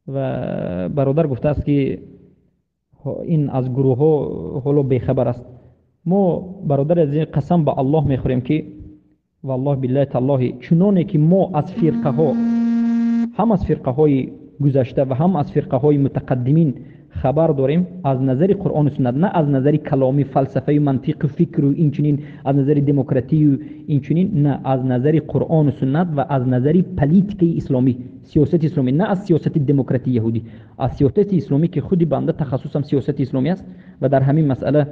و برادر گفته است که این از گروه ها حالا بیخبر است. ما برادر از این قسم به الله میخوریم که والله بالله تالله چنانه که ما از فرقه ها، هم از فرقه های گذشته و هم از فرقه های متقدمین خبر داریم، از نظر قرآن و سنت، نه از نظر کلامی فلسفه و منطق و فکر و این چنین، از نظر دموکراتی و این چنین، نه، از نظر قرآن و سنت و از نظر پلیتیک اسلامی، سیاست اسلامی، نه از سیاست دموکراتی یهودی، از سیاست اسلامی که خودی بنده تخصصم سیاست اسلامی است و در همین مسئله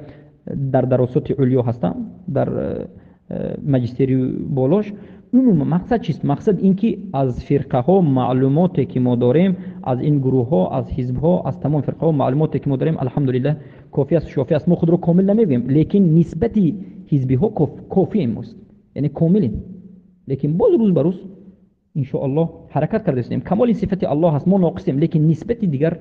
در دراسات علیا هستم، در ماجستری بالاش. اون مقصد چیست؟ مقصد این که از فرقه ها معلوماتی که ما داریم، از این گروه ها، از حزب ها، از تمام فرقه ها معلوماتی که ما داریم الحمدلله کافی است، شافی است. ما خود رو کامل نمیگیم، لیکن نسبتی حزبی ها کافی است، یعنی کاملیم، لیکن باز روز به روز ان شاء الله حرکت کرده استیم. کمال صفت الله هست، ما ناقصیم، لیکن نسبتی دیگر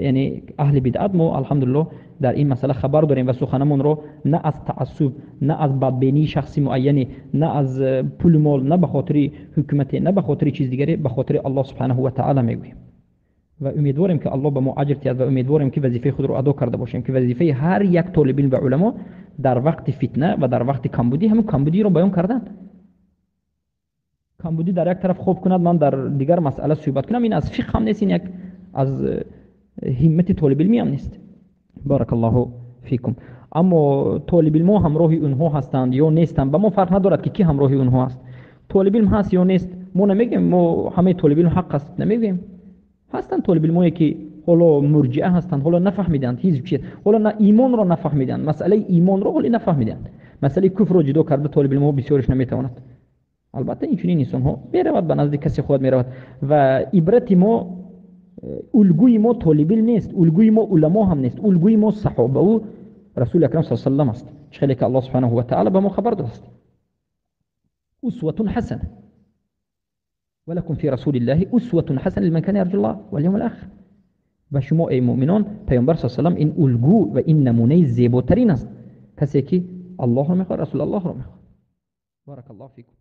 یعنی اهل بدعت ما الحمدلله در این مسئله خبر داریم و سخنمون رو نه از تعصب، نه از بدبینی شخصی معینی، نه از پول مال، نه به خاطر حکومت، نه به خاطر چیز دیگری، به خاطر الله سبحانه و تعالی میگوییم و امیدواریم که الله به ما اجر دهد و امیدواریم که وظیفه خود رو ادا کرده باشیم، که وظیفه هر یک طالب علم و علما در وقت فتنه و در وقت کمبودی همون کمبودی رو بیان کردن. کمبودی در یک طرف خوب کند، من در دیگر مسئله صحبت کنم، این از فقه هم نیست، این یک از همت طالب علمی هم نیست. بارک الله فیکم. اما طالب علم همراه اونها هستند یا نیستند، به ما فرق ندارد که کی همراه اونها است. طالب علم هست یا نیست، ما نمیگیم ما همه طالب علم حق است، نمیگیم. هستند طالب علمایی که حالا مرجئه هستند، حالا نفهمیدند هیچ چیز، حالا نه ایمان را نفهمیدند، مسئله ایمان را حالا نفهمیدند، مسئله کفر را جدا کرده طالب علم ها بسیارش نمیتواند. البته این چنین نیست، ها میرود به نزد کسی خود میرود و عبرت ما، الگوی ما طالب علم نیست، الگوی ما علما هم نیست، الگوی ما صحابه و رسول اکرم صلی الله علیه و آله است. چه که الله سبحانه و تعالی به ما خبر داده است. اسوه حسنه ولکم فی رسول الله اسوه حسنه لمن کان یرجو الله والیوم الاخر. و شما ای مؤمنان پیامبر صلی الله علیه و آله این الگو و این نمونه زیباترین است، کسی که الله رو میخواد، رسول الله رو میخواد. بارک الله فیکم.